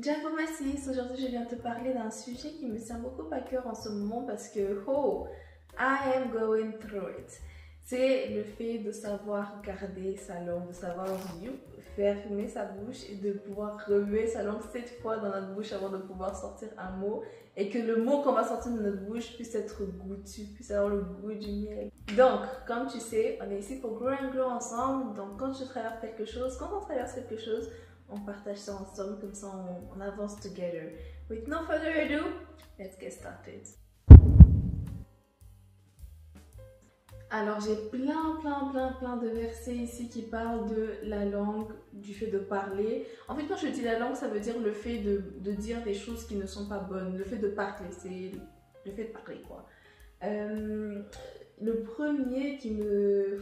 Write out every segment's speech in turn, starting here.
Ciao Massis, aujourd'hui je viens te parler d'un sujet qui me tient beaucoup à cœur en ce moment parce que I am going through it. C'est le fait de savoir garder sa langue, de savoir fermer sa bouche et de pouvoir remuer sa langue 7 fois dans notre bouche avant de pouvoir sortir un mot et que le mot qu'on va sortir de notre bouche puisse être goûtu, puisse avoir le goût du miel. Donc, comme tu sais, on est ici pour grow and glow ensemble. Donc, quand je traverse quelque chose, quand on traverse quelque chose, on partage ça ensemble, comme ça on avance together. With no further ado, let's get started. Alors j'ai plein de versets ici qui parlent de la langue, du fait de parler. En fait quand je dis la langue, ça veut dire le fait de dire des choses qui ne sont pas bonnes. Le fait de parler, c'est le fait de parler quoi. Le premier qui me...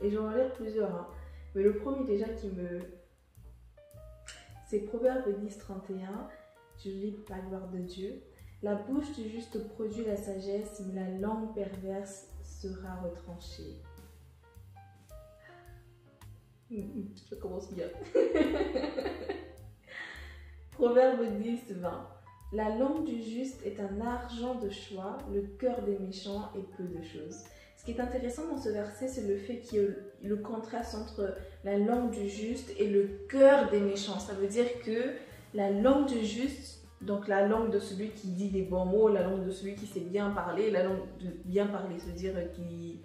et j'en ai lire plusieurs, hein. Mais le premier déjà qui me... c'est Proverbe 10:31. Je lis par la gloire de Dieu. La bouche du juste produit la sagesse, mais la langue perverse sera retranchée. Je commence bien. Proverbe 10:20. La langue du juste est un argent de choix, le cœur des méchants est peu de choses. Ce qui est intéressant dans ce verset, c'est le fait qu'il y ait le contraste entre la langue du juste et le cœur des méchants. Ça veut dire que la langue du juste, donc la langue de celui qui dit des bons mots, la langue de celui qui sait bien parler, la langue de bien parler, c'est-à-dire qui...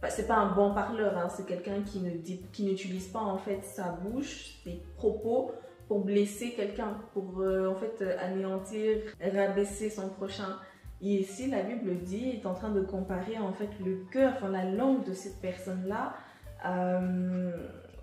c'est pas un bon parleur, hein, c'est quelqu'un qui n'utilise pas en fait sa bouche, ses propos pour blesser quelqu'un, pour en fait anéantir, rabaisser son prochain. Et ici, la Bible dit, est en train de comparer en fait le cœur, enfin la langue de cette personne-là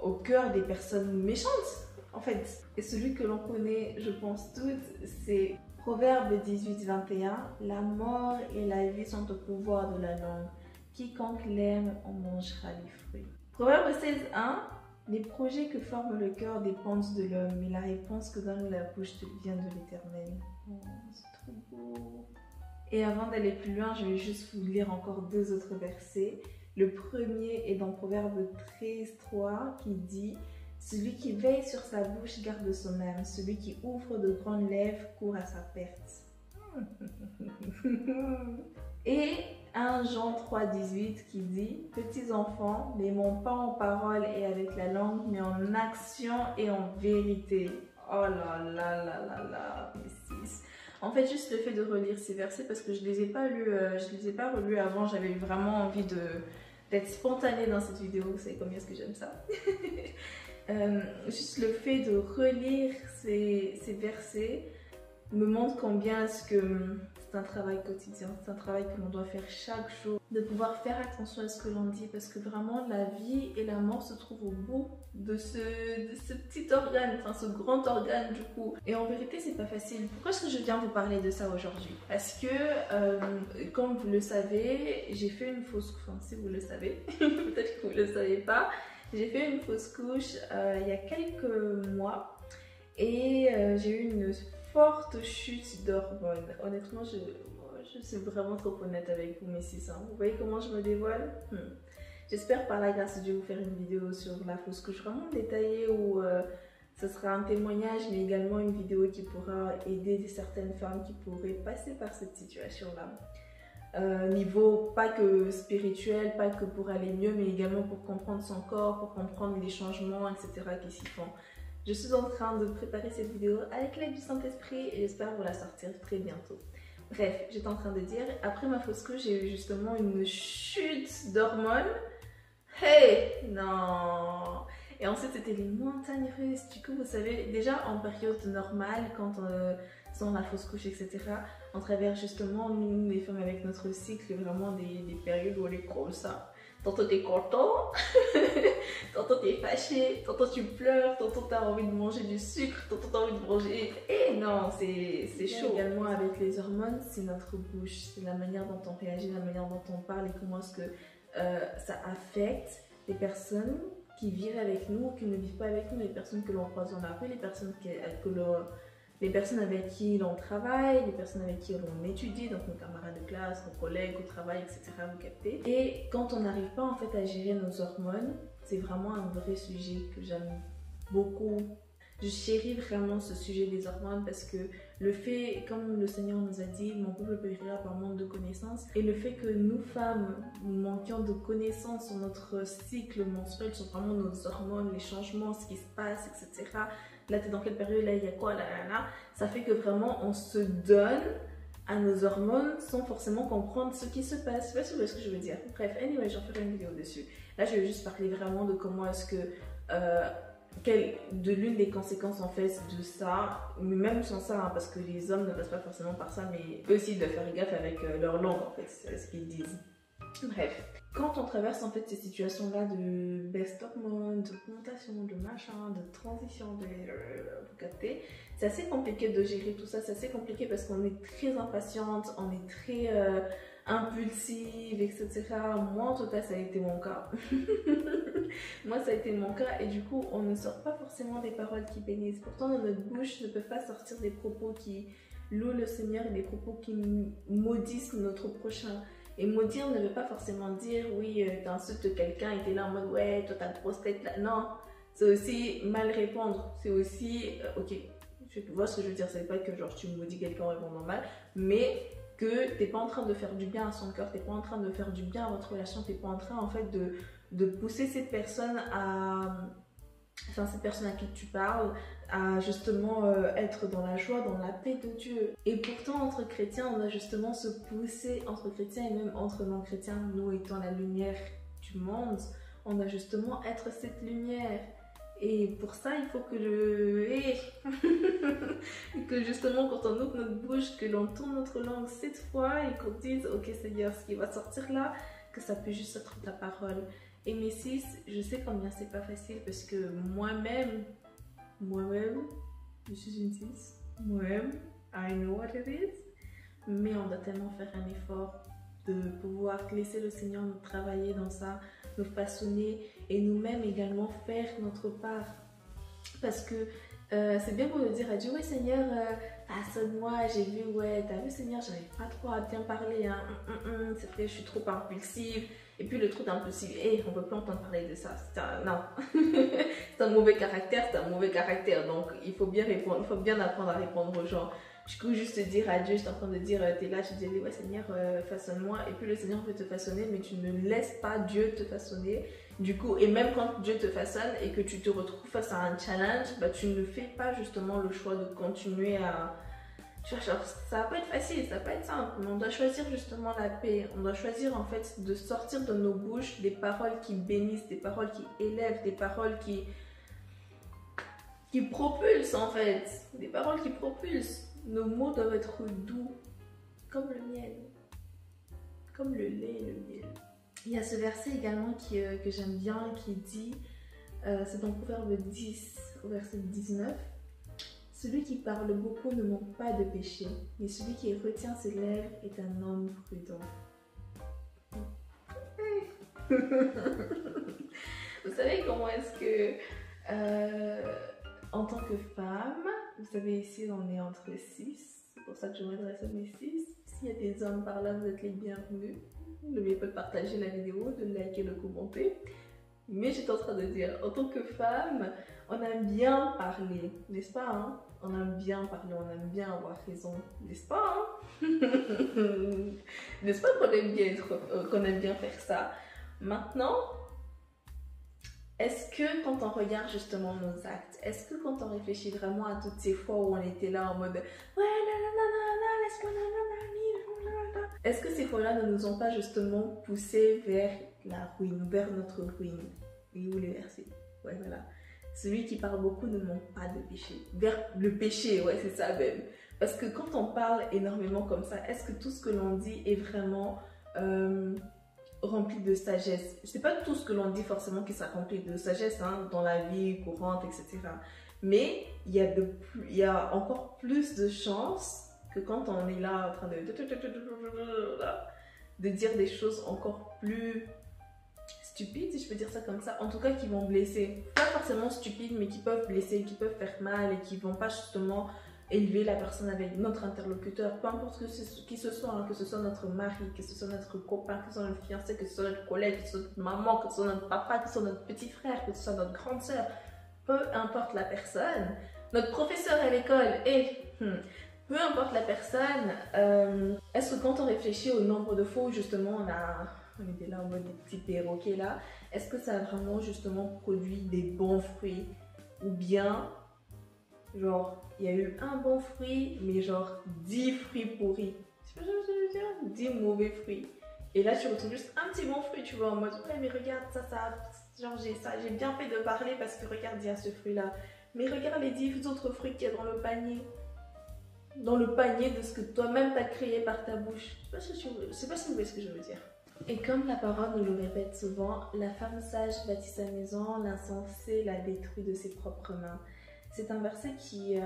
au cœur des personnes méchantes, en fait. Et celui que l'on connaît, je pense toutes, c'est Proverbe 18:21. La mort et la vie sont au pouvoir de la langue. Quiconque l'aime en mangera les fruits. Proverbe 16:1. Les projets que forme le cœur dépendent de l'homme, mais la réponse que donne la bouche vient de l'Éternel. Oh, c'est trop beau. Et avant d'aller plus loin, je vais juste vous lire encore deux autres versets. Le premier est dans Proverbe 13:3 qui dit « Celui qui veille sur sa bouche garde son âme, celui qui ouvre de grandes lèvres court à sa perte. » Et 1 Jean 3:18 qui dit « Petits enfants, n'aimons pas en parole et avec la langue, mais en action et en vérité. » Oh là là là là là, mes six. En fait, juste le fait de relire ces versets, parce que je les ai pas lus, je les ai pas relus avant, j'avais vraiment envie d'être spontanée dans cette vidéo, vous savez combien est-ce que j'aime ça. Juste le fait de relire ces versets me montre combien est-ce que c'est un travail quotidien, c'est un travail que l'on doit faire chaque jour, de pouvoir faire attention à ce que l'on dit, parce que vraiment la vie et la mort se trouvent au bout de ce petit organe, enfin ce grand organe du coup. Et en vérité c'est pas facile. Pourquoi est-ce que je viens vous parler de ça aujourd'hui? Parce que comme vous le savez, j'ai fait une fausse couche, enfin si vous le savez, peut-être que vous le savez pas, j'ai fait une fausse couche il y a quelques mois et j'ai eu une forte chute d'hormones. Honnêtement, je suis vraiment trop honnête avec vous, mes six. Vous voyez comment je me dévoile? J'espère par la grâce de Dieu vous faire une vidéo sur la fausse couche vraiment détaillée où ce sera un témoignage, mais également une vidéo qui pourra aider certaines femmes qui pourraient passer par cette situation-là. Niveau pas que spirituel, pas que pour aller mieux, mais également pour comprendre son corps, pour comprendre les changements, etc. qui s'y font. Je suis en train de préparer cette vidéo avec l'aide du Saint-Esprit et j'espère vous la sortir très bientôt. Bref, j'étais en train de dire, après ma fausse couche, j'ai eu justement une chute d'hormones. Hey, non. Et ensuite, c'était les montagnes russes. Du coup, vous savez, déjà en période normale, quand on a la fausse couche, etc., on traverse justement, nous, les femmes avec notre cycle, vraiment des périodes où on est comme ça. Tantôt t'es content, tantôt t'es fâché, tantôt tu pleures, tantôt t'as envie de manger du sucre, tantôt t'as envie de manger... Et non, c'est chaud. Également avec les hormones, c'est notre bouche, c'est la manière dont on réagit, la manière dont on parle et comment est-ce que ça affecte les personnes qui vivent avec nous ou qui ne vivent pas avec nous, les personnes que l'on croise dans la rue, les personnes avec qui l'on travaille, les personnes avec qui l'on étudie, donc nos camarades de classe, nos collègues au travail, etc. Vous captez. Et quand on n'arrive pas en fait à gérer nos hormones, c'est vraiment un vrai sujet que j'aime beaucoup Je chéris vraiment ce sujet des hormones parce que le fait, comme le Seigneur nous a dit, mon peuple périra par manque de connaissances, et le fait que nous femmes manquions de connaissances sur notre cycle menstruel, sur vraiment nos hormones, les changements, ce qui se passe, etc. Là, t'es dans quelle période, là, il y a quoi, là, ça fait que vraiment on se donne à nos hormones sans forcément comprendre ce qui se passe. Je sais pas si vous voyez ce que je veux dire. Bref, anyway, j'en ferai une vidéo dessus. Là, je vais juste parler vraiment de comment est-ce que de l'une des conséquences en fait de ça, mais même sans ça, hein, parce que les hommes ne passent pas forcément par ça, mais eux aussi doivent faire gaffe avec leur langue en fait, c'est ce qu'ils disent. Bref, quand on traverse en fait ces situations-là de baisse d'hormones, d'augmentation, de machin, de transition, vous captez, c'est assez compliqué de gérer tout ça, c'est assez compliqué parce qu'on est très impatiente, on est très impulsive, etc. Moi en tout cas ça a été mon cas. Moi ça a été mon cas et du coup on ne sort pas forcément des paroles qui bénissent. Pourtant dans notre bouche ne peuvent pas sortir des propos qui louent le Seigneur et des propos qui maudissent notre prochain. Et maudire ne veut pas forcément dire oui t'insultes quelqu'un et t'es là en mode ouais toi t'as une grosse tête là. Non, c'est aussi mal répondre, c'est aussi ok, tu vois ce que je veux dire, c'est pas que genre tu maudis quelqu'un en répondant mal, mais que t'es pas en train de faire du bien à son cœur, t'es pas en train de faire du bien à votre relation, t'es pas en train en fait de pousser cette personne à... Enfin, cette personne à qui tu parles, à justement être dans la joie, dans la paix de Dieu. Et pourtant, entre chrétiens, on doit justement se pousser, entre chrétiens et même entre non-chrétiens, nous étant la lumière du monde, on doit justement être cette lumière. Et pour ça, il faut que que justement, quand on ouvre notre bouche, que l'on tourne notre langue 7 fois et qu'on dise, ok Seigneur, ce qui va sortir là, que ça peut juste être ta parole. Et mes sis, je sais combien c'est pas facile parce que moi-même, je suis une sis, moi-même, I know what it is, mais on doit tellement faire un effort de pouvoir laisser le Seigneur nous travailler dans ça, nous façonner et nous-mêmes également faire notre part. Parce que c'est bien pour le dire à Dieu, ouais Seigneur, façonne-moi, j'ai vu, ouais, t'as vu Seigneur, j'arrive pas trop à bien parler, hein, c'est vrai, je suis trop impulsive. Et puis le truc impulsif, on peut plus entendre parler de ça, non, c'est un mauvais caractère, donc il faut bien répondre, il faut bien apprendre à répondre aux gens. Du coup, juste dire à Dieu, je suis en train de dire, t'es là, je dis, ouais Seigneur, façonne-moi, et puis le Seigneur veut te façonner, mais tu ne laisses pas Dieu te façonner. Du coup, et même quand Dieu te façonne et que tu te retrouves face à un challenge, bah, tu ne fais pas justement le choix de continuer à... Tu vois, genre, ça va pas être facile, ça va pas être simple, mais on doit choisir justement la paix. On doit choisir en fait de sortir de nos bouches des paroles qui bénissent, des paroles qui élèvent, des paroles qui propulsent en fait. Des paroles qui propulsent. Nos mots doivent être doux, comme le miel, comme le lait et le miel. Il y a ce verset également que j'aime bien qui dit, c'est dans Proverbe 10, au verset 19. Celui qui parle beaucoup ne manque pas de péché, mais celui qui retient ses lèvres est un homme prudent. Vous savez comment est-ce que, en tant que femme, vous savez ici on est entre 6, c'est pour ça que je m'adresse à mes 6. S'il y a des hommes par là, vous êtes les bienvenus. N'oubliez pas de partager la vidéo, de liker, de commenter. Mais j'étais en train de dire, en tant que femme, on aime bien parler, n'est-ce pas hein? On aime bien parler, on aime bien avoir raison, n'est-ce pas hein? N'est-ce pas qu'on aime bien faire ça? Maintenant, est-ce que quand on regarde justement nos actes, est-ce que quand on réfléchit vraiment à toutes ces fois où on était là en mode ouais laisse-moi est-ce que ces fois-là ne nous ont pas justement poussé vers la ruine, vers notre ruine? Et où les versets? Ouais voilà. Celui qui parle beaucoup ne manque pas de péché. Vers le péché, ouais c'est ça même. Parce que quand on parle énormément comme ça, est-ce que tout ce que l'on dit est vraiment rempli de sagesse? Je sais pas tout ce que l'on dit forcément qui sera rempli de sagesse hein, dans la vie courante, etc. Mais il y a encore plus de chances que quand on est là en train de dire des choses encore plus stupides, si je peux dire ça comme ça, en tout cas qui vont blesser, pas forcément stupides mais qui peuvent blesser, qui peuvent faire mal et qui vont pas justement élever la personne avec notre interlocuteur, peu importe qui ce soit, hein, que ce soit notre mari, que ce soit notre copain, que ce soit notre fiancé, que ce soit notre collègue, que ce soit notre maman, que ce soit notre papa, que ce soit notre petit frère, que ce soit notre grande soeur, peu importe la personne, notre professeur à l'école et peu importe la personne, est-ce que quand on réfléchit au nombre de fois où justement on était là en mode des petits perroquets là, est-ce que ça a vraiment justement produit des bons fruits? Ou bien, genre, il y a eu un bon fruit, mais genre 10 fruits pourris. Tu vois ce que je veux dire? 10 mauvais fruits. Et là, tu retrouves juste un petit bon fruit, tu vois, en mode, ouais, mais regarde, genre, j'ai bien fait de parler parce que regarde, il y a ce fruit-là. Mais regarde les 10 autres fruits qu'il y a dans le panier. Dans le panier de ce que toi-même t'as créé par ta bouche. Je sais pas si vous voyez ce que je veux dire. Et comme la parole nous le répète souvent, la femme sage bâtit sa maison, l'insensé la détruit de ses propres mains. C'est un verset qui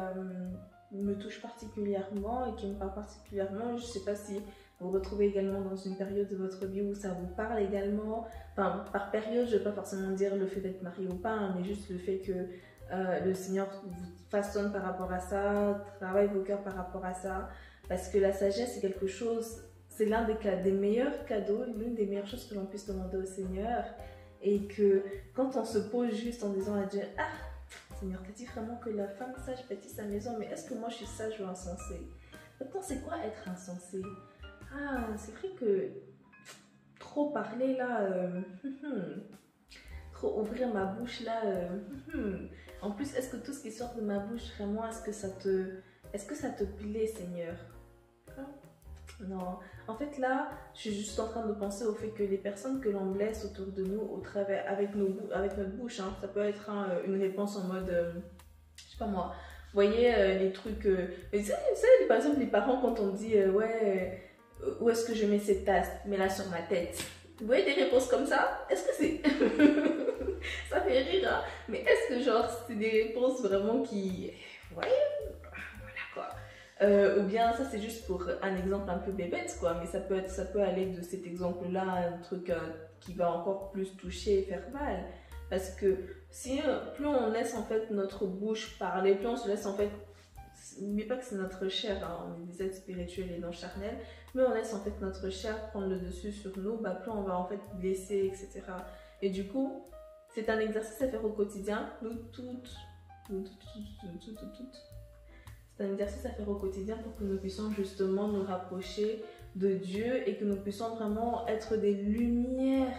me touche particulièrement et qui me parle particulièrement. Je ne sais pas si vous vous retrouvez également dans une période de votre vie où ça vous parle également. Enfin, par période, je ne vais pas forcément dire le fait d'être marié ou pas, hein, mais juste le fait que le Seigneur vous façonne par rapport à ça, travaille vos cœurs par rapport à ça. Parce que la sagesse, c'est quelque chose, c'est l'un des meilleurs cadeaux, l'une des meilleures choses que l'on puisse demander au Seigneur. Et que quand on se pose juste en disant à Dieu, ah, Seigneur, t'as dit vraiment que la femme sage bâtit sa maison, mais est-ce que moi je suis sage ou insensée? Maintenant, c'est quoi être insensé? Ah, c'est vrai que trop parler là, trop ouvrir ma bouche là, en plus, est-ce que tout ce qui sort de ma bouche, vraiment, est-ce que ça te plaît, Seigneur? Non, en fait là, je suis juste en train de penser au fait que les personnes que l'on blesse autour de nous, au travers, avec notre bouche, hein, ça peut être une réponse en mode, je sais pas moi, vous voyez les trucs, vous savez, par exemple les parents quand on dit, ouais, où est-ce que je mets cette tasse? Mets-la sur ma tête. Vous voyez des réponses comme ça? Est-ce que c'est... ça fait rire, hein? Mais est-ce que genre c'est des réponses vraiment qui... Vous voyez? Voilà quoi. Ou bien ça c'est juste pour un exemple un peu bébête quoi, mais ça peut aller de cet exemple là à un truc qui va encore plus toucher et faire mal, parce que si plus on laisse en fait notre bouche parler, plus on se laisse en fait, n'oubliez pas que c'est notre chair, hein, on est des êtres spirituels et non charnels, plus on laisse en fait notre chair prendre le dessus sur nous, bah plus on va en fait blesser, etc. Et du coup c'est un exercice à faire au quotidien, nous toutes. C'est un exercice à faire au quotidien pour que nous puissions justement nous rapprocher de Dieu et que nous puissions vraiment être des lumières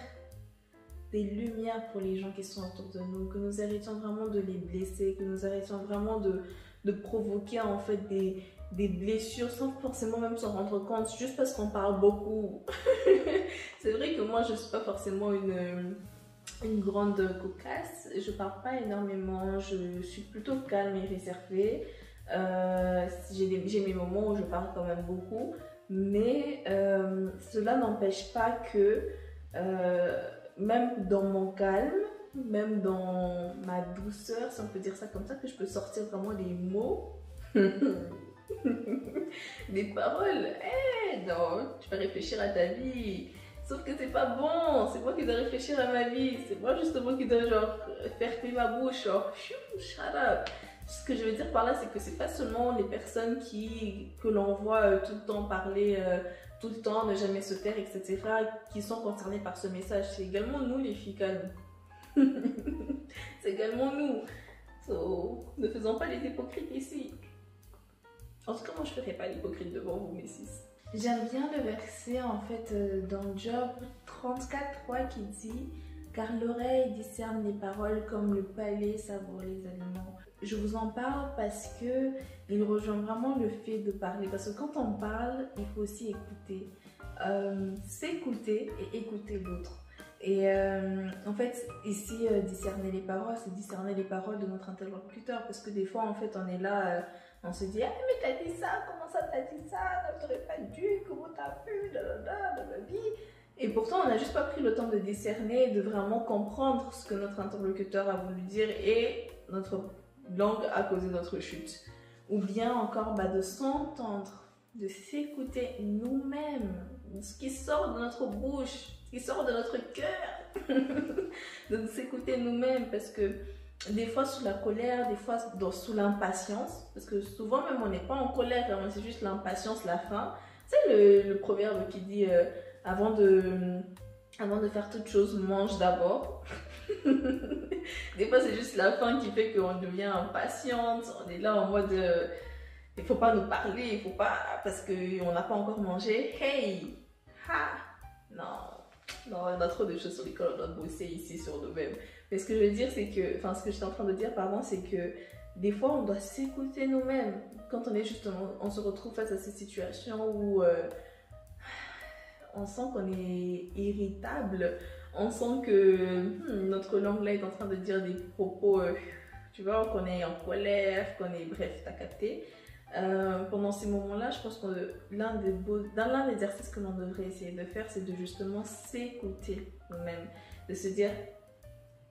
pour les gens qui sont autour de nous, que nous arrêtions vraiment de les blesser, que nous arrêtions vraiment de provoquer en fait des blessures sans forcément même s'en rendre compte, juste parce qu'on parle beaucoup. C'est vrai que moi je ne suis pas forcément une grande cocasse, je parle pas énormément, je suis plutôt calme et réservée. J'ai mes moments où je parle quand même beaucoup, mais cela n'empêche pas que même dans mon calme, même dans ma douceur, si on peut dire ça comme ça, que je peux sortir vraiment des mots, des paroles. Hey, non, tu vas réfléchir à ta vie. Sauf que c'est pas bon, c'est moi qui dois réfléchir à ma vie, c'est moi justement qui dois genre fermer ma bouche, genre shut up. Ce que je veux dire par là, c'est que c'est pas seulement les personnes que l'on voit tout le temps parler, tout le temps, ne jamais se taire, etc., qui sont concernées par ce message. C'est également nous les filles calmes. C'est également nous. So, ne faisons pas les hypocrites ici. En tout cas, moi je ferai pas l'hypocrite devant vous, mes six. J'aime bien le verset en fait dans Job 34:3 qui dit « Car l'oreille discerne les paroles comme le palais savoure les aliments ». Je vous en parle parce que il rejoint vraiment le fait de parler. Parce que quand on parle, il faut aussi écouter. S'écouter et écouter l'autre. Et en fait, ici, discerner les paroles, c'est discerner les paroles de notre interlocuteur. Parce que des fois, en fait, on est là, on se dit « Ah, mais t'as dit ça, comment ça t'as dit ça, t'aurais pas dû, comment t'as pu, Et pourtant, on n'a juste pas pris le temps de discerner, de vraiment comprendre ce que notre interlocuteur a voulu dire et notre langue a causé notre chute. Ou bien encore de s'entendre, de s'écouter nous-mêmes, ce qui sort de notre bouche, ce qui sort de notre cœur, de s'écouter nous-mêmes, parce que des fois sous la colère, des fois sous l'impatience, parce que souvent même on n'est pas en colère, c'est juste l'impatience, la faim. C'est le proverbe qui dit avant de faire toute chose, mange d'abord. Des fois, c'est juste la faim qui fait qu'on devient impatiente. On est là en mode, il faut pas nous parler, il faut pas, parce qu'on n'a pas encore mangé. Hey! Ha! Non, non, on a trop de choses sur lesquelles on doit bosser ici sur nous-mêmes. Mais ce que je veux dire, c'est que, enfin, ce que j'étais en train de dire, pardon, c'est que des fois, on doit s'écouter nous-mêmes. Quand on est justement, on se retrouve face à ces situations où on sent qu'on est irritable, on sent que notre langue là est en train de dire des propos, tu vois, qu'on est en colère, qu'on est, bref, t'as capté. Pendant ces moments-là, je pense que l'un des exercices que l'on devrait essayer de faire, c'est de justement s'écouter nous-mêmes, de se dire,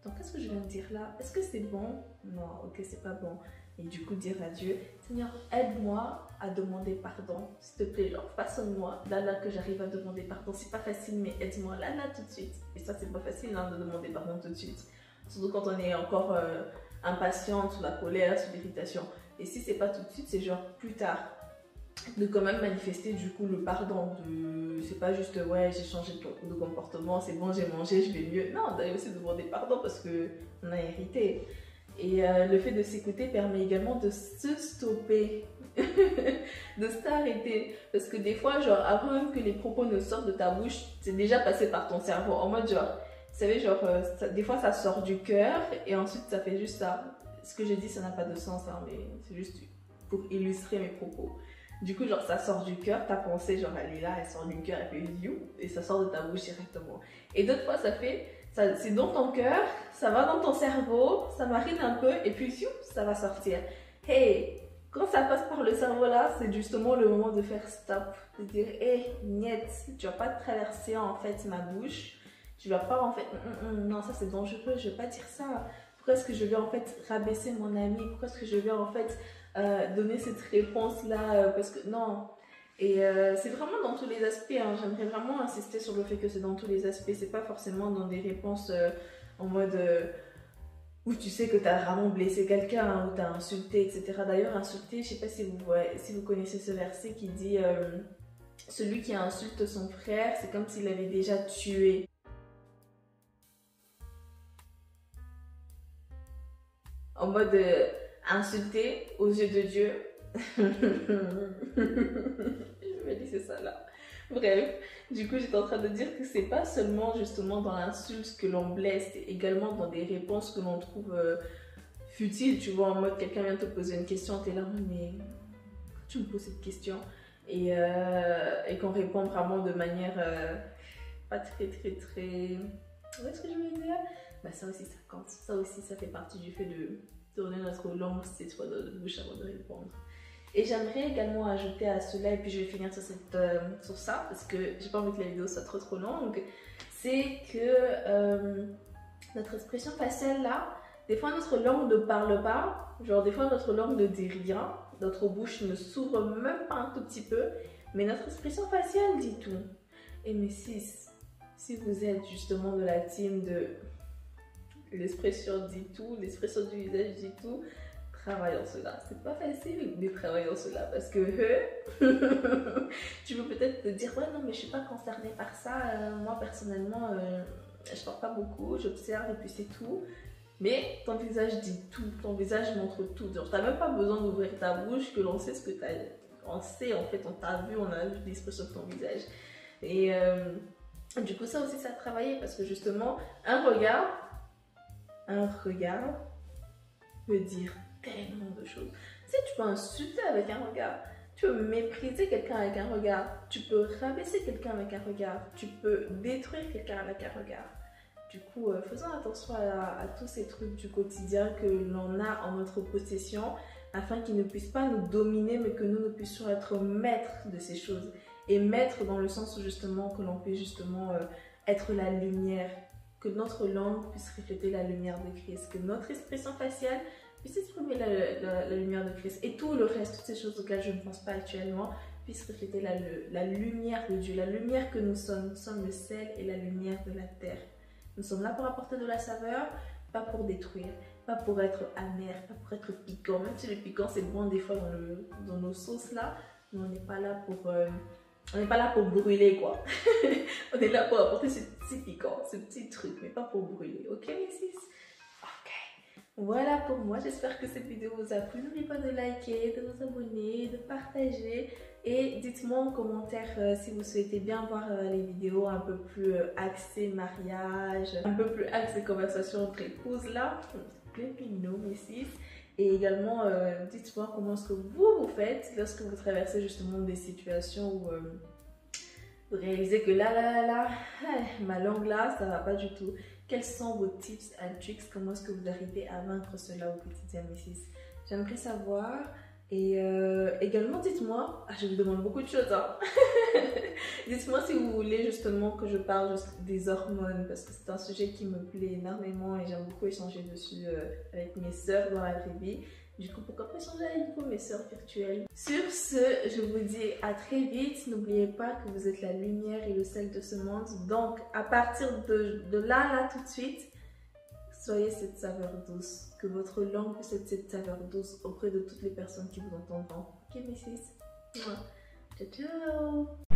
donc qu'est-ce que je viens de dire là? Est-ce que c'est bon? Non, ok, c'est pas bon. Et du coup, dire à Dieu, Seigneur, aide-moi à demander pardon, s'il te plaît, genre façonne-moi, là que j'arrive à demander pardon, c'est pas facile, mais aide-moi là tout de suite. Et ça, c'est pas facile hein, de demander pardon tout de suite, surtout quand on est encore impatient, sous la colère, sous l'irritation. Et si c'est pas tout de suite, c'est genre plus tard, de quand même manifester du coup le pardon, c'est pas juste ouais j'ai changé de comportement, c'est bon j'ai mangé, je vais mieux. Non, d'aller aussi demander pardon parce que on a hérité. Et le fait de s'écouter permet également de se stopper, de s'arrêter. Parce que des fois, genre, avant même que les propos ne sortent de ta bouche, c'est déjà passé par ton cerveau. En mode, genre, vous savez, genre, des fois, ça sort du cœur et ensuite, ça fait juste ça. Ce que je dis, ça n'a pas de sens, hein, mais c'est juste pour illustrer mes propos. Du coup, genre, ça sort du cœur, ta pensée, genre, elle est là, elle sort du cœur, elle fait you, et ça sort de ta bouche directement. Et d'autres fois, ça fait... C'est dans ton cœur, ça va dans ton cerveau, ça marine un peu et puis ça va sortir. Hey, quand ça passe par le cerveau là, c'est justement le moment de faire stop, de dire hey, niet, tu vas pas traverser en fait ma bouche, tu vas pas en fait, non ça c'est dangereux, je vais pas dire ça. Pourquoi est-ce que je vais en fait rabaisser mon ami? Pourquoi est-ce que je vais en fait donner cette réponse là? Parce que non. Et c'est vraiment dans tous les aspects, hein. J'aimerais vraiment insister sur le fait que c'est dans tous les aspects, c'est pas forcément dans des réponses en mode où tu sais que tu as vraiment blessé quelqu'un, hein, où tu as insulté, etc. D'ailleurs, insulter, je sais pas si vous connaissez ce verset qui dit celui qui insulte son frère, c'est comme s'il l'avait déjà tué. En mode insulter aux yeux de Dieu. Je me dis c'est ça là. Bref, du coup j'étais en train de dire que c'est pas seulement justement dans l'insulte que l'on blesse, c'est également dans des réponses que l'on trouve futiles, tu vois, en mode quelqu'un vient te poser une question, t'es là, mais tu me poses cette question et qu'on répond vraiment de manière pas très. Vous voyez ce que je veux dire? Bah ça aussi ça compte, ça aussi ça fait partie du fait de tourner notre langue cette fois de bouche avant de répondre. Et j'aimerais également ajouter à cela, et puis je vais finir sur, sur ça, parce que j'ai pas envie que la vidéo soit trop longue, c'est que notre expression faciale là, des fois notre langue ne parle pas, genre des fois notre langue ne dit rien, notre bouche ne s'ouvre même pas un tout petit peu, mais notre expression faciale dit tout. Et mais si vous êtes justement de la team de l'expression dit tout, l'expression du visage dit tout, travaillons cela. C'est pas facile de travailler cela parce que tu peux peut-être te dire ouais non mais je suis pas concernée par ça, moi personnellement je parle pas beaucoup, j'observe et puis c'est tout. Mais ton visage dit tout, ton visage montre tout. Tu n'as même pas besoin d'ouvrir ta bouche que l'on sait ce que tu as. On sait en fait, on t'a vu, on a vu l'expression de ton visage. Et du coup ça aussi ça a travaillé parce que justement un regard veut dire tellement de choses. Tu sais, tu peux insulter avec un regard, tu peux mépriser quelqu'un avec un regard, tu peux rabaisser quelqu'un avec un regard, tu peux détruire quelqu'un avec un regard. Du coup, faisons attention à tous ces trucs du quotidien que l'on a en notre possession afin qu'ils ne puissent pas nous dominer mais que nous ne puissions être maîtres de ces choses. Et maîtres dans le sens où justement que l'on puisse justement être la lumière, que notre langue puisse refléter la lumière de Christ, que notre expression faciale puisse exprimer la lumière de Christ et tout le reste, toutes ces choses auxquelles je ne pense pas actuellement, puisse refléter la lumière de Dieu, la lumière que nous sommes. Nous sommes le sel et la lumière de la terre. Nous sommes là pour apporter de la saveur, pas pour détruire, pas pour être amer, pas pour être piquant. Même si le piquant c'est bon des fois dans nos sauces là, mais on n'est pas là pour... on n'est pas là pour brûler quoi. On est là pour apporter ce petit piquant, ce petit truc, mais pas pour brûler. Ok les sis? Ok. Voilà pour moi, j'espère que cette vidéo vous a plu. N'oubliez pas de liker, de vous abonner, de partager et dites-moi en commentaire si vous souhaitez bien voir les vidéos un peu plus axées mariage, un peu plus axées conversation entre épouses là, plein pinot ici. Et également dites-moi comment est-ce que vous faites lorsque vous traversez justement des situations où vous réalisez que là, ma langue là, ça va pas du tout. Quels sont vos tips and tricks? Comment est-ce que vous arrivez à vaincre cela au quotidien, Mrs. J'aimerais savoir. Et également, dites-moi, je vous demande beaucoup de choses, hein. Dites-moi si vous voulez justement que je parle des hormones, parce que c'est un sujet qui me plaît énormément et j'aime beaucoup échanger dessus avec mes sœurs dans la vraie vie. Du coup, pourquoi pas échanger avec vous, mes sœurs virtuelles? Sur ce, je vous dis à très vite. N'oubliez pas que vous êtes la lumière et le sel de ce monde. Donc, à partir de là, tout de suite, soyez cette saveur douce. Que votre langue puisse être cette saveur douce auprès de toutes les personnes qui vous entendront. Ok, mes sis? Ciao, ciao!